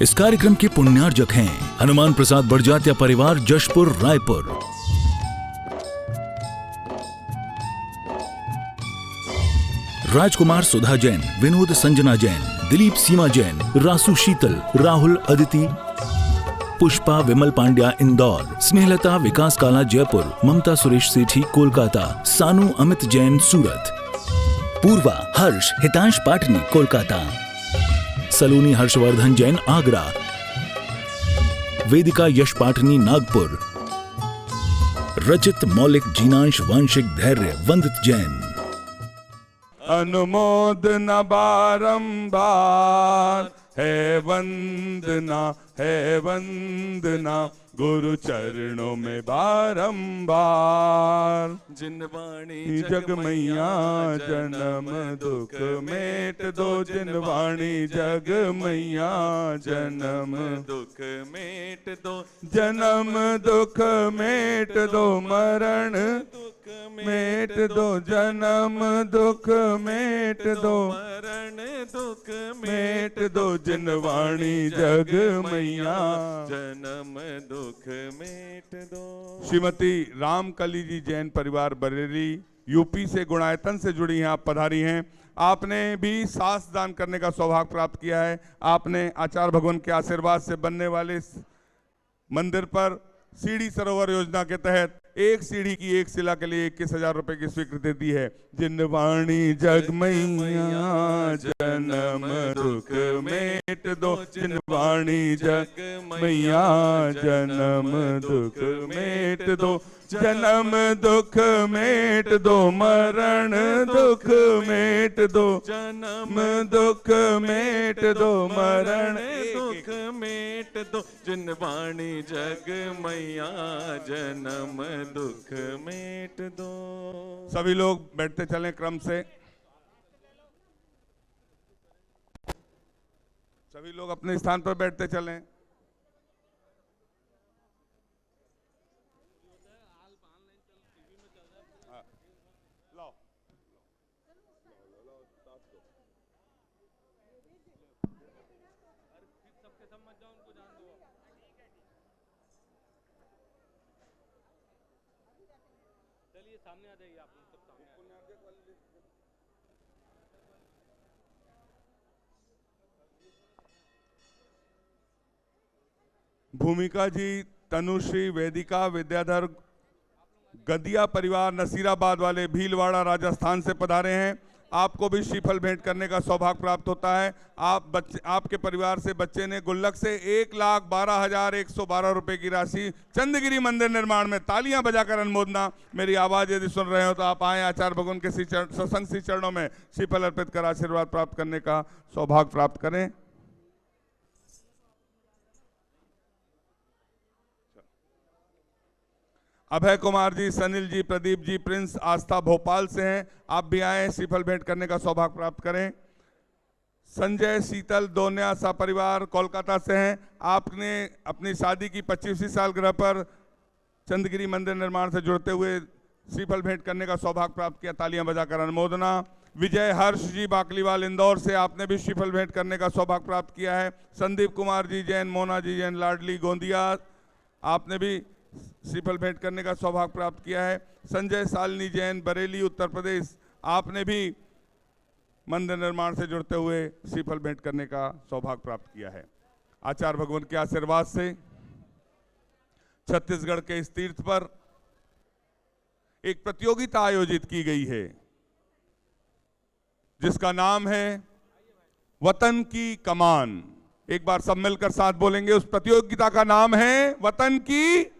इस कार्यक्रम के पुण्यार्जक हैं हनुमान प्रसाद बड़जात्या परिवार, जशपुर, रायपुर। राजकुमार सुधा जैन, विनोद संजना जैन, दिलीप सीमा जैन, रासु शीतल, राहुल अदिति, पुष्पा विमल पांड्या इंदौर, स्नेहलता विकास काला जयपुर, ममता सुरेश सेठी कोलकाता, सानू अमित जैन सूरत, पूर्वा हर्ष हितांश पाटनी कोलकाता, सलोनी हर्षवर्धन जैन आगरा, वेदिका यश पाटनी नागपुर, रचित मौलिक जीनांश वांशिक धैर्य वंदित जैन। अनुमोदना बारंबार है वंदना गुरु चरणों में बारंबार। जिन वाणी जग मैया जन्म दुख मेट दो, जिन वाणी जग मैया जन्म दुख मेट दो, जन्म दुख मेट दो, मरण दुख मेट दो, जन्म दुख मेट दो, मरण दुख मेट दो, जिन वाणी जग मैया जन्म दुख मेट दो। श्रीमती रामकली जी जैन परिवार बरेली यूपी से गुणायतन से जुड़ी हैं, आप पधारी हैं। आपने भी सास दान करने का सौभाग्य प्राप्त किया है। आपने आचार्य भगवान के आशीर्वाद से बनने वाले इस मंदिर पर सीढ़ी सरोवर योजना के तहत एक सीढ़ी की एक शिला के लिए 21,000 रुपए की स्वीकृति दी है। जिन वाणी जग मैया जन्म दुख मेट दो, जिन वाणी जग मैया जन्म दुख मेट दो, जन्म दुख मेट दो, मरण दुख मेट दो, जन्म दुख मेट दो, मरण दुख मेट दो, जिन वाणी जग मैया जन्म दुख मेट दो। सभी लोग बैठते चलें क्रम से। सभी लोग अपने स्थान पर बैठते चलें। सामने आ जाइए, आप सब सामने भूमिका जी, तनुश्री, वेदिका, विद्याधर गदिया परिवार नसीराबाद वाले भीलवाड़ा राजस्थान से पधारे हैं। आपको भी श्रीफल भेंट करने का सौभाग्य प्राप्त होता है। आपके परिवार से बच्चे ने गुल्लक से 1,12,112 रुपए की राशि चंद्रगिरी मंदिर निर्माण में, तालियां बजाकर अनुमोदना। मेरी आवाज यदि सुन रहे हो तो आप आए, आचार्य भगवान के सत्संग श्री चरणों में श्रीफल अर्पित कर आशीर्वाद प्राप्त करने का सौभाग्य प्राप्त करें। अभय कुमार जी, सनिल जी, प्रदीप जी, प्रिंस आस्था भोपाल से हैं। आप भी आए, श्रीफल भेंट करने का सौभाग्य प्राप्त करें। संजय शीतल दोन्या सा परिवार कोलकाता से हैं। आपने अपनी शादी की 25वीं सालगिरह पर चंद्रगिरी मंदिर निर्माण से जुड़ते हुए श्रीफल भेंट करने का सौभाग्य प्राप्त किया। तालियां बजाकर अनुमोदना। विजय हर्ष जी बाकलीवाल इंदौर से, आपने भी श्रीफल भेंट करने का सौभाग्य प्राप्त किया है। संदीप कुमार जी जैन, मोना जी जैन लाडली गोंदिया, आपने भी श्रीफल भेंट करने का सौभाग्य प्राप्त किया है। संजय सालनी जैन बरेली उत्तर प्रदेश, आपने भी मंदिर निर्माण से जुड़ते हुए श्रीफल भेंट करने का सौभाग्य प्राप्त किया है। आचार्य भगवान के आशीर्वाद से छत्तीसगढ़ के इस तीर्थ पर एक प्रतियोगिता आयोजित की गई है जिसका नाम है वतन की कमान। एक बार सब मिलकर साथ बोलेंगे, उस प्रतियोगिता का नाम है वतन की।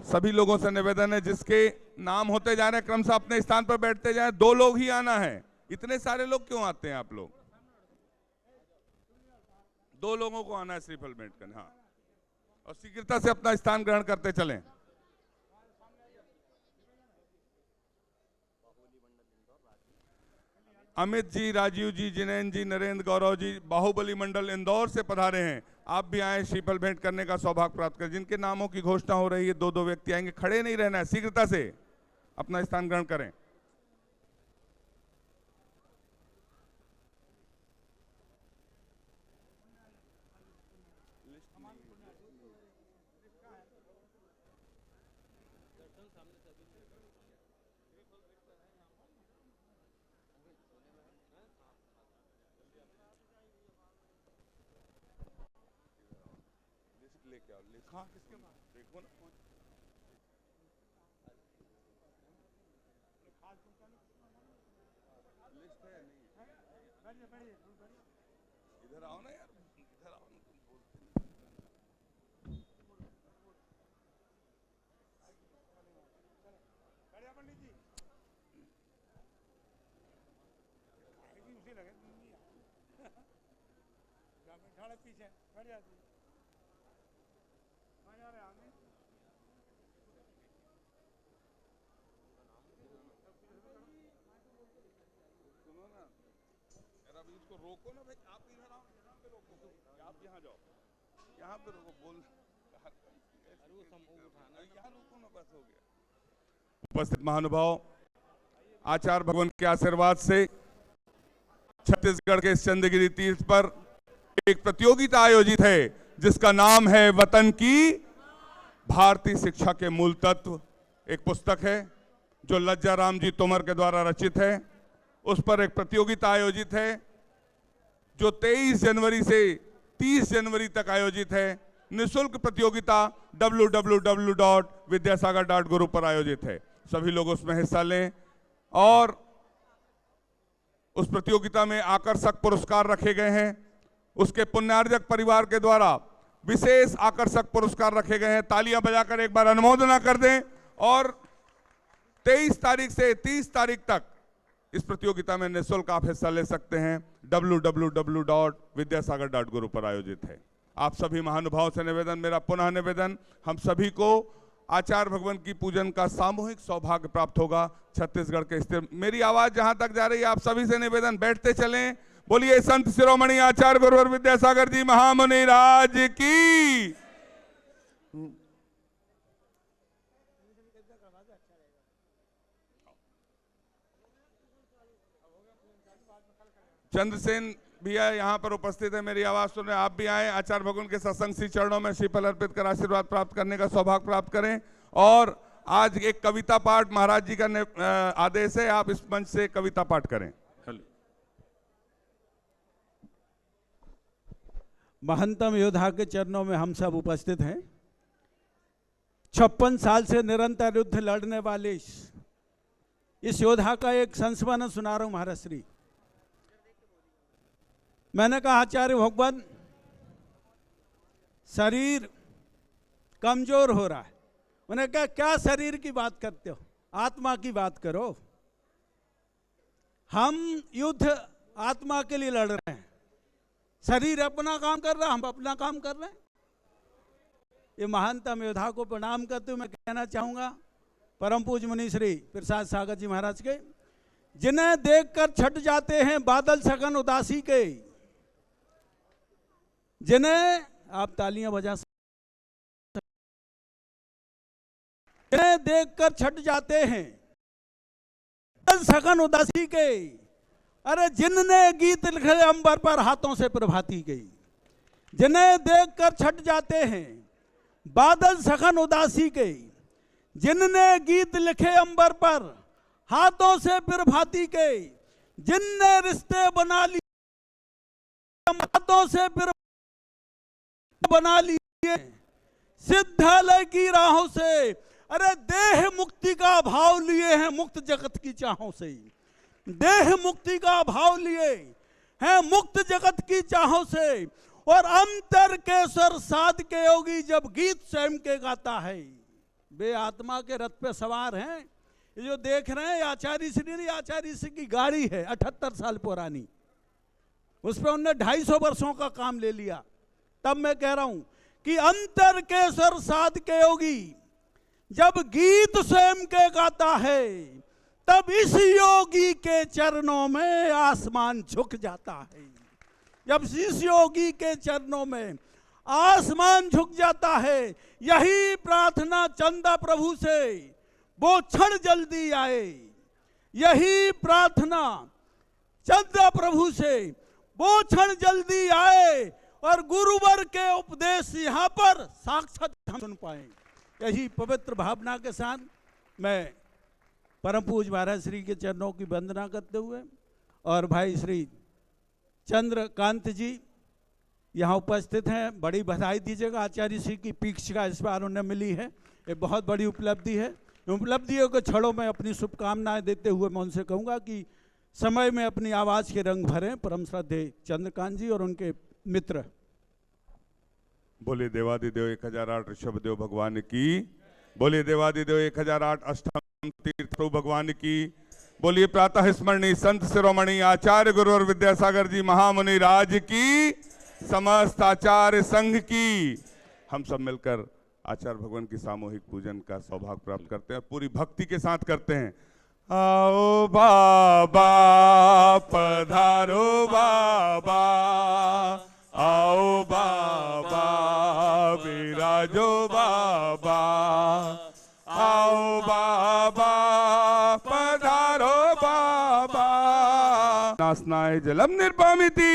सभी लोगों से निवेदन है, जिसके नाम होते जा रहे हैं क्रमशः अपने स्थान पर बैठते जाएं। 2 लोग ही आना है। इतने सारे लोग क्यों आते हैं आप लोग? 2 लोगों को आना है श्रीफल भेंट करने। हाँ, और शीघ्रता से अपना स्थान ग्रहण करते चलें। अमित जी, राजीव जी, जिनेन्द्र जी, नरेंद्र गौरव जी बाहुबली मंडल इंदौर से पधारे हैं। आप भी आए, श्रीफल भेंट करने का सौभाग्य प्राप्त करें। जिनके नामों की घोषणा हो रही है, 2-2 व्यक्ति आएंगे। खड़े नहीं रहना है, शीघ्रता से अपना स्थान ग्रहण करें। लेके आओ, लिखा किसके पास देखो ना। लिस्ट है नहीं, इधर आओ ना यार, इधर आओ ना, तुम बोलते नहीं। पंडित जी उसी लगे पीछे बैठ जाती सुनो ना यार, अभी इसको रोको ना भाई, आप इधर आओ, यहाँ पे रोको, आप यहाँ जाओ, यहाँ पे रोको, बोल यहाँ रोको ना, बस हो गया। उपस्थित महानुभाव, आचार्य भगवान के आशीर्वाद से छत्तीसगढ़ के चंद्रगिरी तीर्थ पर एक प्रतियोगिता आयोजित है जिसका नाम है वतन की भारतीय शिक्षा के मूल तत्व। एक पुस्तक है जो लज्जा राम जी तोमर के द्वारा रचित है। उस पर एक प्रतियोगिता आयोजित है जो 23 जनवरी से 30 जनवरी तक आयोजित है। निःशुल्क प्रतियोगिता www.vidyasagar.guru पर आयोजित है। सभी लोग उसमें हिस्सा लें और उस प्रतियोगिता में आकर्षक पुरस्कार रखे गए हैं। उसके पुण्यार्जक परिवार के द्वारा विशेष आकर्षक पुरस्कार रखे गए हैं। तालियां बजाकर एक बार अनुमोदना कर दें। और 23 तारीख से 30 तारीख तक इस प्रतियोगिता में निःशुल्क आप हिस्सा ले सकते हैं। www.vidyasagar.guru पर आयोजित है। आप सभी महानुभाव से निवेदन, मेरा पुनः निवेदन, हम सभी को आचार्य भगवान की पूजन का सामूहिक सौभाग्य प्राप्त होगा। छत्तीसगढ़ के स्थिर, मेरी आवाज जहां तक जा रही है, आप सभी से निवेदन, बैठते चलें। बोलिए संत शिरोमणि आचार्य गुरुवर विद्यासागर जी महामुनि राज की। चंद्रसेन भैया यहाँ पर उपस्थित है, मेरी आवाज सुन रहे, आप भी आए। आचार्य भगवान के सत्संग श्री चरणों में श्रीफल अर्पित कर आशीर्वाद प्राप्त करने का सौभाग्य प्राप्त करें। और आज एक कविता पाठ महाराज जी का आदेश है, आप इस मंच से कविता पाठ करें। महंतम योद्धा के चरणों में हम सब उपस्थित हैं। 56 साल से निरंतर युद्ध लड़ने वाले इस योद्धा का एक संस्मरण सुना रहा हूं महाराज श्री। मैंने कहा आचार्य भगवान शरीर कमजोर हो रहा है। उन्होंने कहा क्या शरीर की बात करते हो, आत्मा की बात करो। हम युद्ध आत्मा के लिए लड़ रहे हैं, शरीर अपना काम कर रहा है, हम अपना काम कर रहे हैं। ये महानतम योद्धा को प्रणाम करते हुए मैं कहना चाहूंगा परम पूज्य मुनि श्री प्रसाद सागर जी महाराज के, जिन्हें देखकर छट जाते हैं बादल सघन उदासी के, जिन्हें आप तालियां बजा सकते, जिन्हें देखकर छट जाते हैं बादल सघन उदासी के। अरे जिनने गीत लिखे अंबर पर हाथों से प्रभाती गई, जिन्हें देखकर छट जाते हैं बादल सघन उदासी के, जिनने गीत लिखे अंबर पर हाथों से प्रभाती के, जिनने रिश्ते बना लिए हाथों से बना लिए सिद्धालय की राहों से। अरे देह मुक्ति का भाव लिए हैं मुक्त जगत की चाहों से, देह मुक्ति का भाव लिए हैं मुक्त जगत की चाहों से। और अंतर के स्वर साध के योगी जब गीत स्वयं के गाता है। वे आत्मा के रथ पे सवार हैं। ये जो देख रहे हैं आचार्य श्री, आचार्य श्री की गाड़ी है 78 साल पुरानी, उस पर उन्होंने 250 वर्षों का काम ले लिया। तब मैं कह रहा हूं कि अंतर के स्वर साध के योगी जब गीत स्वयं के गाता है, तब इस योगी के चरणों में आसमान झुक जाता है। जब इस योगी के चरणों में आसमान झुक जाता है, यही प्रार्थना चंदा प्रभु से वो क्षण जल्दी आए। यही प्रार्थना चंदा प्रभु से वो क्षण जल्दी आए और गुरुवर के उपदेश यहाँ पर साक्षात हम सुन पाए। यही पवित्र भावना के साथ मैं परम पूज्य महाराज श्री के चरणों की वंदना करते हुए और भाई श्री चंद्रकांत जी यहाँ उपस्थित हैं, बड़ी बधाई दीजिएगा। आचार्य श्री की पीक्षा इस बार उन्हें मिली है, ये बहुत बड़ी उपलब्धि है। उपलब्धियों के क्षणों में अपनी शुभकामनाएं देते हुए मैं उनसे कहूँगा कि समय में अपनी आवाज़ के रंग भरें। परम श्रद्धेय चंद्रकांत जी और उनके मित्र। बोलिए देवादिदेव 1008 ऋषभदेव भगवान की, बोलिए देवादिदेव 1008 अष्टम तीर्थ प्रभु भगवान की, बोलिए प्रातः स्मरणीय संत शिरोमणि आचार्य गुरु और विद्यासागर जी महामुनि राज की, समस्त आचार्य संघ की। हम सब मिलकर आचार्य भगवान की सामूहिक पूजन का सौभाग्य प्राप्त करते हैं, पूरी भक्ति के साथ करते हैं। आओ बाबा पधारो बाबा, आओ बाबा विराजो बाबा, आओ बाबा पधारो बाबा। नासनाय जलम निर्पामिति,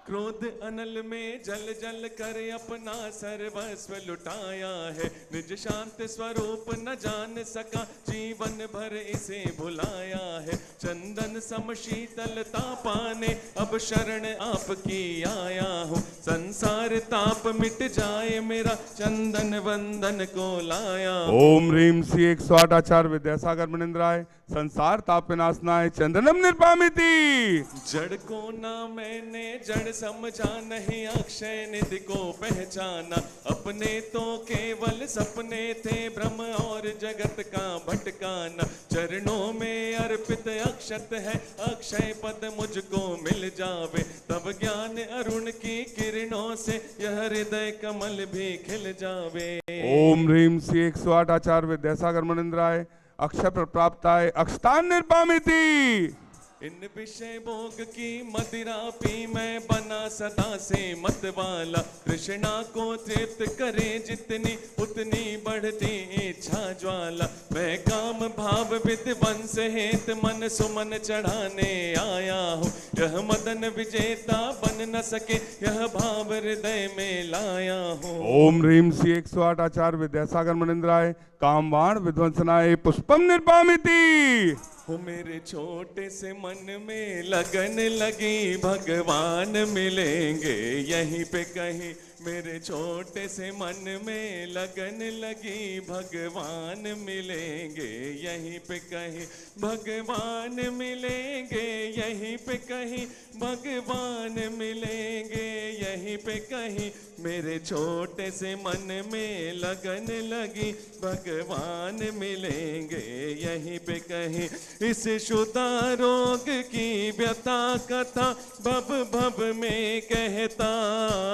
क्रोध अनल में जल जल कर अपना सर्वस्व लुटाया है। निज शांत स्वरूप न जान सका, जीवन भर इसे भुलाया है। चंदन सम शीतलता पाने अब शरण आपकी आया हूँ। संसार ताप मिट जाए मेरा, चंदन वंदन को लाया। ओम ह्रीम श्री 108 आचार्य विद्यासागर मनिंद्राय, संसार ताप विनाशनाय चंदनम निर्पामिति। जड़ को ना मैंने जड़ समझा, नहीं अक्षय निधि को पहचाना। अपने तो केवल सपने थे, भ्रम और जगत का भटकाना। चरणों में अर्पित अक्षत है, अक्षय पद मुझको मिल जावे। तब ज्ञान अरुण की किरणों से यह हृदय कमल भी खिल जावे। ओम ह्रीम श्री 108 आचार्य विद्यासागर मनिंद्राय, अक्षय प्राप्ताय अक्षतान निर्पामिति। इन विषय भोग की मदिरा पी मैं बना सदा से मतवाला। कृष्णा को तृप्त करे जितनी, उतनी बढ़ती इच्छा ज्वाला। मैं काम भाव विध्वंस हेत मन सुमन चढ़ाने आया हूँ। यह मदन विजेता बन न सके, यह भाव हृदय में लाया हूँ। ओम ह्रीम श्री 108 आचार्य विद्यासागर मनिंद्राय, कामवाण विध्वंसनाय पुष्पम निर्पामिति। हो मेरे छोटे से मन में लगन लगी, भगवान मिलेंगे यहीं पे कहीं। मेरे छोटे से मन में लगन लगी, भगवान मिलेंगे यहीं पे कहीं। भगवान मिलेंगे यहीं पे कहीं, भगवान मिलेंगे यहीं पे कहीं। मेरे छोटे से मन में लगन लगी, भगवान मिलेंगे यहीं पे कहीं। इस शुदा रोग की व्यथा कथा भव भव में कहता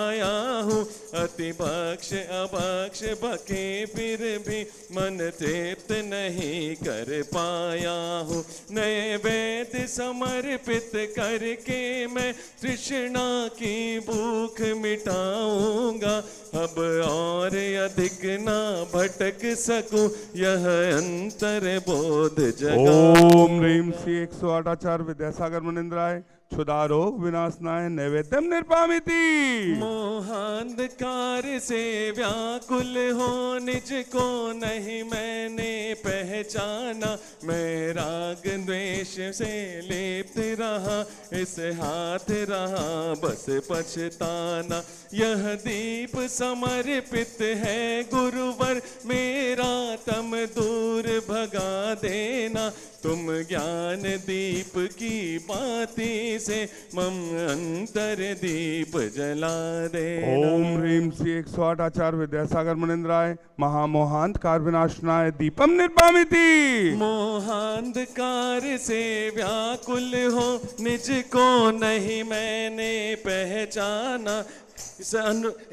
आया हूँ। अति बख्श अबख्श बके फिर भी मन तृप्त नहीं कर पाया हूँ। नए वेद समर्पित करके मैं तृष्णा की भूख मिटाऊंगा। अब और अधिक ना भटक सकूं, यह अंतर बोध जगा। ओम ह्रीम श्री 108 आचार्य विद्यासागर मनिंद्राय, क्षुधारो विनाशनाय नैवेद्यम निर्पामिति। मोहांधकार से व्याकुल हो, निज को नहीं मैंने पहचाना। मैं राग द्वेष से लिप्त रहा, इस हाथ रहा बस पछताना। यह दीप समर्पित है गुरुवर मेरा, तम दूर भगा देना। तुम ज्ञान दीप की बाती से मम अंतर दीप जला देना। ओम ह्रीम श्री 108 आचार्य विद्यासागर मनिंद्राय, महामोहांधकार विनाशनाय दीपम निर्पामिति। मोहांधकार से व्याकुल हो, निज को नहीं मैंने पहचाना।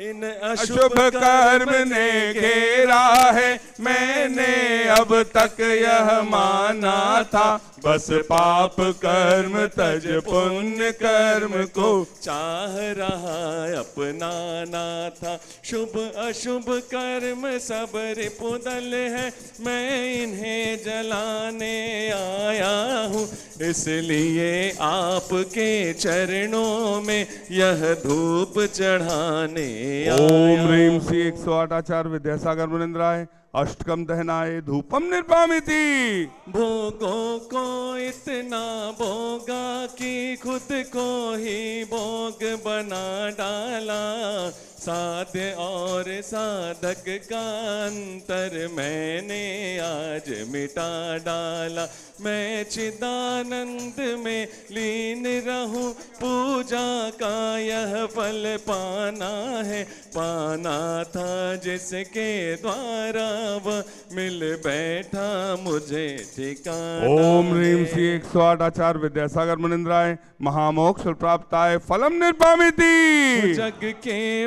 इन अशुभ कर्म ने घेरा है, मैंने अब तक यह माना था। बस पाप कर्म तज पुण्य कर्म को चाह रहा अपनाना था। शुभ अशुभ कर्म सब रिपुदल है, मैं इन्हें जलाने आया हूँ। इसलिए आपके चरणों में यह धूप चढ़ाने ओम आया। ह्रीम श्री 108 आचार्य विद्यासागर मुनिंद्राय अष्टकम दहनाय धूपम निर्पामिति। भोगों को इतना भोगा कि खुद को ही भोग बना डाला। साध्य और साधक का अंतर मैंने आज मिटा डाला। मैं चिदानंद में लीन रहूं, पूजा का यह फल पाना है। पाना था जिसके द्वारा वह मिल बैठा मुझे ठिकाना। ओम ह्रीम श्री 108 आचार्य विद्यासागर मुनिंद्राय महामोक्ष प्राप्ताय फलम निर्पामिति। जग के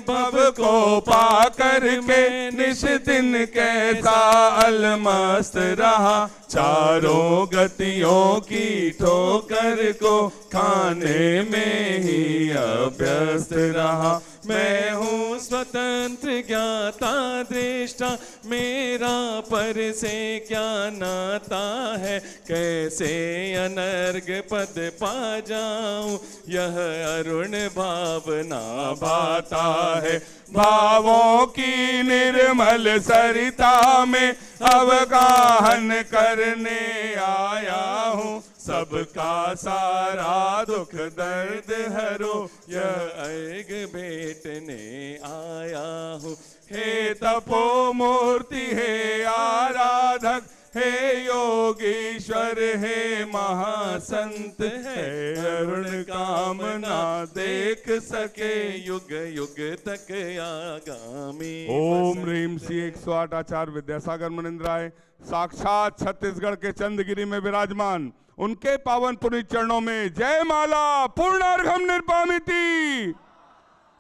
भव को पा करके निश दिन कैसा अलमस्त रहा। चारों गतियों की ठोकर को खाने में ही अभ्यस्त रहा। मैं हूँ स्वतंत्र ज्ञाता दृष्टा, मेरा पर से क्या नाता है। कैसे अनर्ग पद पा जाऊं, यह अरुण भावना भाता है। भावों की निर्मल सरिता में अवगाहन करने आया हूँ। सबका सारा दुख दर्द हरो, यह ऐग भेटने आया हूँ। हे तपो मूर्ति हे आराधक, हे योगीश्वर हे महासंत, हे अरुण कामना देख सके युग युग तक आगामी। ओम ह्रीम श्री 108 आचार्य विद्यासागर मुनिंद्राय साक्षात छत्तीसगढ़ के चंद्रगिरी में विराजमान उनके पावन पुनीत चरणों में जय माला पूर्णार्घम निर्पामिति।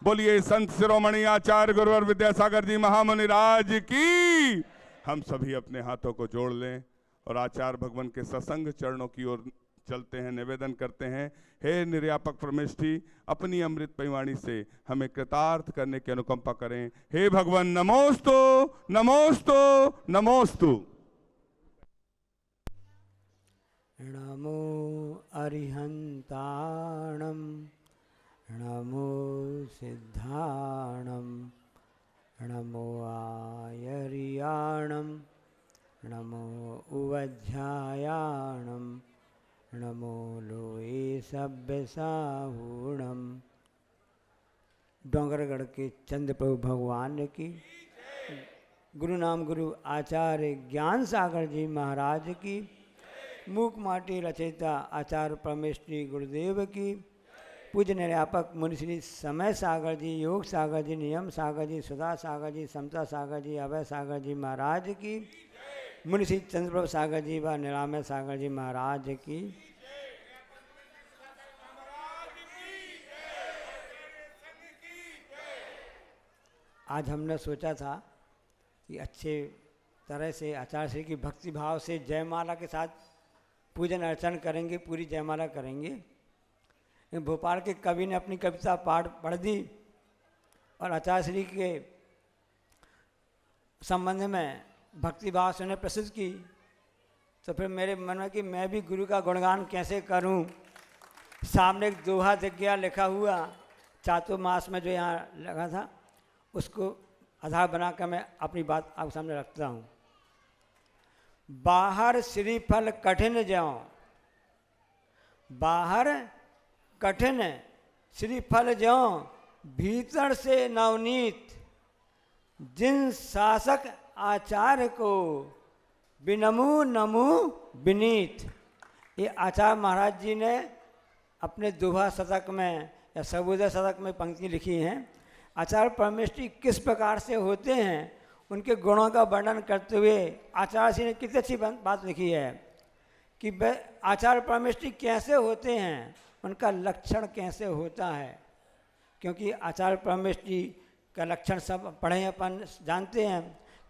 बोलिए संत शिरोमणि आचार्य गुरुवर विद्यासागर जी महामुनि राज की। हम सभी अपने हाथों को जोड़ लें और आचार्य भगवान के सत्संग चरणों की ओर चलते हैं। निवेदन करते हैं, हे निर्यापक परमेष्ठी, अपनी अमृत पैवाणी से हमें कृतार्थ करने की अनुकंपा करें। हे भगवान नमोस्तु नमोस्तु नमोस्तु। नमो अरिहंताणं, नमो सिद्धाणं, नमो आयर्याणं, नमो उवध्यायाणं, नमो लोए सभ्यसाहूणं। डोंगरगढ़ के चंद्र प्रभु भगवान की, गुरु नाम गुरु आचार्य ज्ञान सागर जी महाराज की, मूक माटी रचयिता आचार्य परमेश्वरी गुरुदेव की, पूज्य निर्यापक मुनि श्री समय सागर जी, योग सागर जी, नियम सागर जी, सुधा सागर जी, समता सागर जी, अभय सागर जी महाराज की, मुनि श्री चंद्रप्रभु सागर जी व निरामय सागर जी महाराज की। आज हमने सोचा था कि अच्छे तरह से आचार्य श्री की भक्ति भाव से जयमाला के साथ पूजन अर्चन करेंगे, पूरी जयमाला करेंगे। भोपाल के कवि ने अपनी कविता पाठ पढ़ दी और आचार्य श्री के संबंध में भक्ति भाव से उन्हें प्रस्तुत की। तो फिर मेरे मन में कि मैं भी गुरु का गुणगान कैसे करूं। सामने एक दोहा दिख गया लिखा हुआ, चातुर्मास में जो यहाँ लगा था, उसको आधार बनाकर मैं अपनी बात आपके सामने रखता हूँ। बाहर श्रीफल कठिन ज्यों, बाहर कठिन श्रीफल ज्यों, भीतर से नवनीत। जिन शासक आचार्य को बिनमु नमु विनीत। ये आचार्य महाराज जी ने अपने दोहा शतक में या सबोदय शतक में पंक्ति लिखी हैं। आचार्य परमेष्ठी किस प्रकार से होते हैं, उनके गुणों का वर्णन करते हुए आचार्य जी ने कितनी अच्छी बात लिखी है कि आचार्य परमेष्ठी कैसे होते हैं, उनका लक्षण कैसे होता है। क्योंकि आचार्य परमेष्ठी का लक्षण सब पढ़े अपन जानते हैं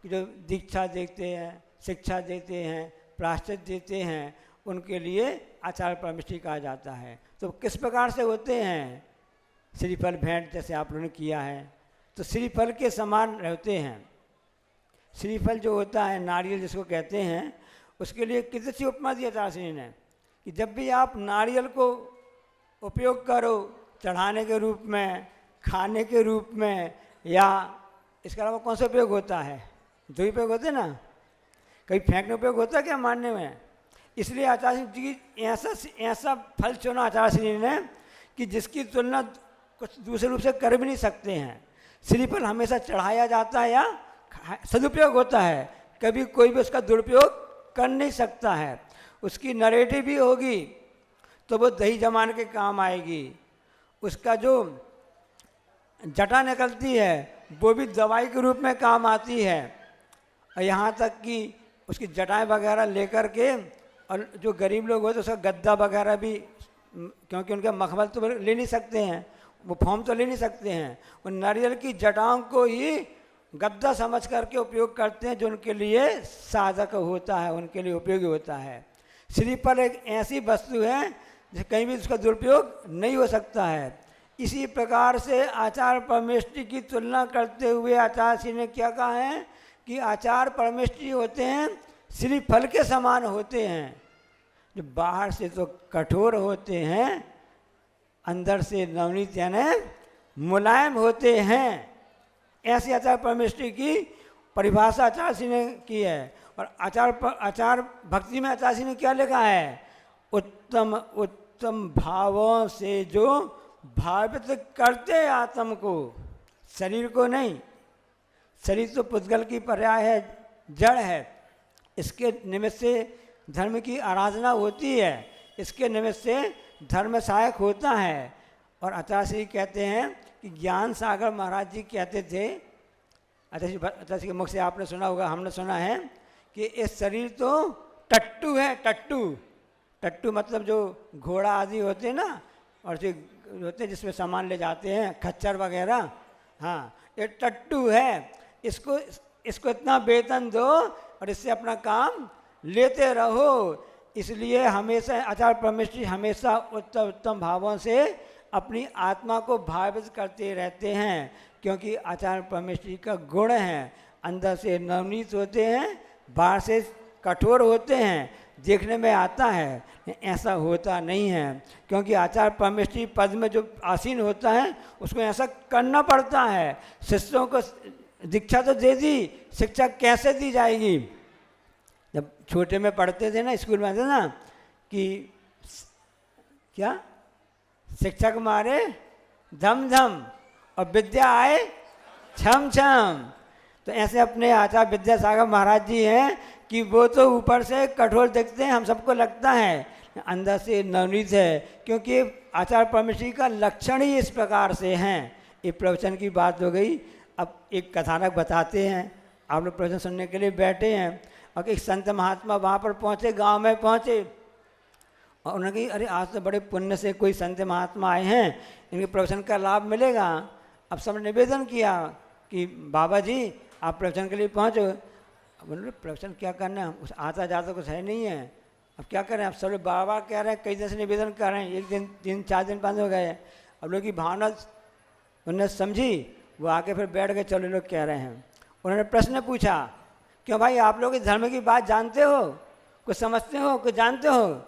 कि जो दीक्षा देते हैं, शिक्षा देते हैं, प्रायश्चित देते हैं, उनके लिए आचार्य परमेष्ठी कहा जाता है। तो किस प्रकार से होते हैं, श्रीफल भेंट जैसे आप लोगों ने किया है तो श्रीफल के समान रहते हैं। श्रीफल जो होता है नारियल जिसको कहते हैं, उसके लिए कितनी अच्छी उपमा दी आचार्य श्री ने कि जब भी आप नारियल को उपयोग करो चढ़ाने के रूप में, खाने के रूप में, या इसके अलावा कौन सा उपयोग होता है? दो ही उपयोग होते हैं ना, कहीं फेंकने उपयोग होता है क्या मानने में? इसलिए आचार्य जी ऐसा फल चुना आचार्य श्री ने कि जिसकी तुलना कुछ दूसरे रूप से कर भी नहीं सकते हैं। श्रीफल हमेशा चढ़ाया जाता है या सदुपयोग होता है, कभी कोई भी उसका दुरुपयोग कर नहीं सकता है। उसकी नरेटिव भी होगी तो वो दही जमाने के काम आएगी, उसका जो जटा निकलती है वो भी दवाई के रूप में काम आती है, और यहाँ तक कि उसकी जटाएं वगैरह लेकर के, और जो गरीब लोग होते हैं उसका गद्दा वगैरह भी, क्योंकि उनका मखमल तो ले नहीं सकते हैं, वो फॉर्म तो ले नहीं सकते हैं, उन नारियल की जटाओं को ही गद्दा समझ करके उपयोग करते हैं, जो उनके लिए साधक होता है, उनके लिए उपयोगी होता है। श्रीफल एक ऐसी वस्तु है जो कहीं भी उसका दुरुपयोग नहीं हो सकता है। इसी प्रकार से आचार परमेष्टि की तुलना करते हुए आचार्य श्री ने क्या कहा है कि आचार परमेष्टि होते हैं श्रीफल के समान होते हैं, जो बाहर से तो कठोर होते हैं, अंदर से नवनीत यानी मुलायम होते हैं। ऐसी आचार परमेष्टि की परिभाषा आचार्य श्री ने की है। और आचार भक्ति में आचार्य श्री ने क्या लिखा है? उत्तम उत्तम भावों से जो भावित करते आत्म को, शरीर को नहीं। शरीर तो पुद्गल की पर्याय है, जड़ है, इसके निमित्त से धर्म की आराधना होती है, इसके निमित्त से धर्म सहायक होता है। और आचार्य श्री कहते हैं कि ज्ञान सागर महाराज जी कहते थे, आचार्य श्री के मुख से आपने सुना होगा, हमने सुना है कि ये शरीर तो टट्टू है। टट्टू मतलब जो घोड़ा आदि होते हैं ना, और जो होते हैं जिसमें सामान ले जाते हैं, खच्चर वगैरह, हाँ, ये टट्टू है। इसको इतना वेतन दो और इससे अपना काम लेते रहो। इसलिए हमेशा आचार परमेष्टि हमेशा उत्तम उत्तम भावों से अपनी आत्मा को भावित करते रहते हैं, क्योंकि आचार परमेष्टि का गुण है, अंदर से नवनीत होते हैं, बाहर से कठोर होते हैं, देखने में आता है, ऐसा होता नहीं है। क्योंकि आचार परमेष्टि पद में जो आसीन होता है उसको ऐसा करना पड़ता है। शिष्यों को दीक्षा तो दे दी, शिक्षा कैसे दी जाएगी? जब छोटे में पढ़ते थे ना, स्कूल में थे ना, कि क्या शिक्षक मारे धम धम और विद्या आए छम छम। तो ऐसे अपने आचार्य विद्यासागर महाराज जी हैं कि वो तो ऊपर से कठोर दिखते हैं, हम सबको लगता है, अंदर से नवनीत है, क्योंकि आचार परमेष्टि का लक्षण ही इस प्रकार से हैं। ये प्रवचन की बात हो गई। अब एक कथानक बताते हैं, आप लोग प्रवचन सुनने के लिए बैठे हैं, और एक संत महात्मा वहाँ पर पहुँचे, गांव में पहुँचे, और उन्होंने कही अरे आज तो बड़े पुण्य से कोई संत महात्मा आए हैं, इनके प्रवचन का लाभ मिलेगा। अब सबने निवेदन किया कि बाबा जी आप प्रवचन के लिए पहुँचो। अब उन्होंने प्रवचन क्या करना है, उस आता जाता कुछ है नहीं है, अब क्या करें? अब सब लोग बाबा कह रहे हैं, कई दिन से निवेदन कर रहे हैं, एक दिन 3-4 दिन 5 हो गए। अब लोग की भावना उन्होंने समझी, वो आके फिर बैठ गए, चलो लोग कह रहे हैं। उन्होंने प्रश्न पूछा, क्यों भाई आप लोग इस धर्म की बात जानते हो, कुछ समझते हो, कुछ जानते हो?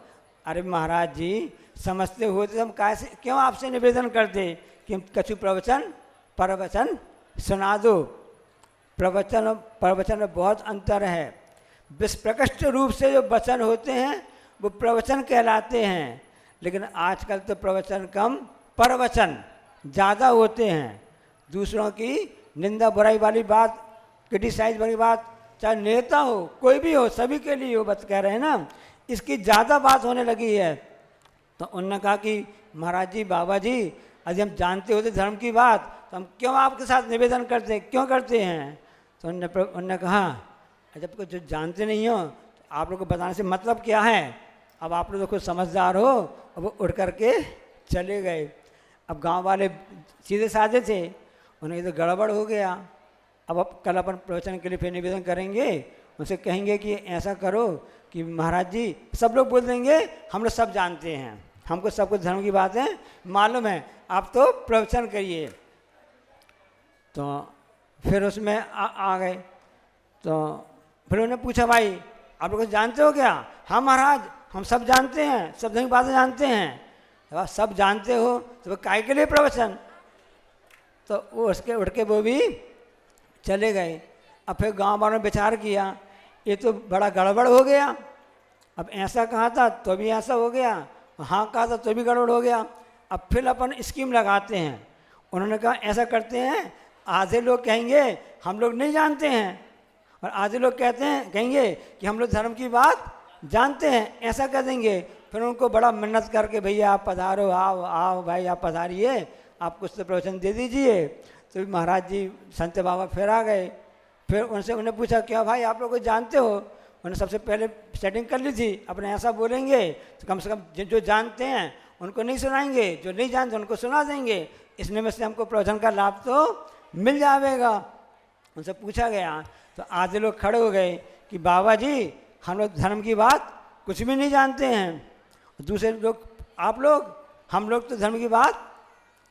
अरे महाराज जी समझते हो तो हम कैसे क्यों आपसे निवेदन करते कि हम कछु प्रवचन सुना दो। प्रवचन और प्रवचन में बहुत अंतर है। विस्प्रकृष्ट रूप से जो वचन होते हैं वो प्रवचन कहलाते हैं, लेकिन आजकल तो प्रवचन कम प्रवचन ज़्यादा होते हैं। दूसरों की निंदा बुराई वाली बात, क्रिटिसाइज वाली बात, चाहे नेता हो कोई भी हो, सभी के लिए हो, बस कह रहे हैं ना, इसकी ज़्यादा बात होने लगी है। तो उन्होंने कहा कि महाराज जी बाबा जी यदि हम जानते होते धर्म की बात तो हम क्यों आपके साथ निवेदन करते, क्यों करते हैं? तो उन्होंने कहा जब कुछ जो जानते नहीं हो तो आप लोग को बताने से मतलब क्या है? अब आप लोग तो खुद समझदार हो। अब वो उड़ करके चले गए। अब गांव वाले सीधे साधे थे, उन्हें तो गड़बड़ हो गया। अब कल अपन प्रवचन के लिए फिर निवेदन करेंगे, उनसे कहेंगे कि ऐसा करो कि महाराज जी, सब लोग बोल देंगे हम लोग सब जानते हैं, हमको सब कुछ धर्म की बातें मालूम है, आप तो प्रवचन करिए। तो फिर उसमें आ गए। तो फिर उन्होंने पूछा भाई आप लोग जानते हो क्या? हाँ महाराज हम सब जानते हैं, सब धर्म की बातें जानते हैं। अब आप सब जानते हो तो काय के लिए प्रवचन? तो वो उसके उठ के वो भी चले गए। अब फिर गांव वालों ने विचार किया, ये तो बड़ा गड़बड़ हो गया। अब ऐसा कहा था तो भी ऐसा हो गया, हाँ कहा था तो भी गड़बड़ हो गया। अब फिर अपन स्कीम लगाते हैं। उन्होंने कहा ऐसा करते हैं, आधे लोग कहेंगे हम लोग नहीं जानते हैं और आधे लोग कहेंगे कि हम लोग धर्म की बात जानते हैं, ऐसा कह देंगे। फिर उनको बड़ा मिन्नत करके भैया आप पधारो, आओ आओ भाई आप पधारिए, आप कुछ तो प्रवचन दे दीजिए। तो महाराज जी संत बाबा फिर आ गए। फिर उनसे उन्हें पूछा क्या भाई आप लोग जानते हो? उन्होंने सबसे पहले सेटिंग कर ली थी, अपने ऐसा बोलेंगे तो कम से कम जो जानते हैं उनको नहीं सुनाएंगे, जो नहीं जानते उनको सुना देंगे, इसमें में से हमको प्रवचन का लाभ तो मिल जाएगा। उनसे पूछा गया तो आधे लोग खड़े हो गए कि बाबा जी हम लोग धर्म की बात कुछ भी नहीं जानते हैं। दूसरे लोग आप लोग हम लोग तो धर्म की बात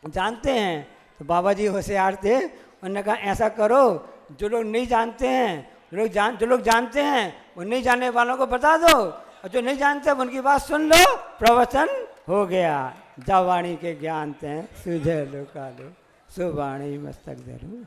जानते हैं। तो बाबा जी होशियार थे, उन्होंने कहा ऐसा करो, जो लोग नहीं जानते हैं जो लोग जानते हैं वो नहीं जानने वालों को बता दो, और जो नहीं जानते उनकी बात सुन लो, प्रवचन हो गया। जब वाणी के ज्ञान ते सुझे लो कालो, सुवाणी मस्तक धरो।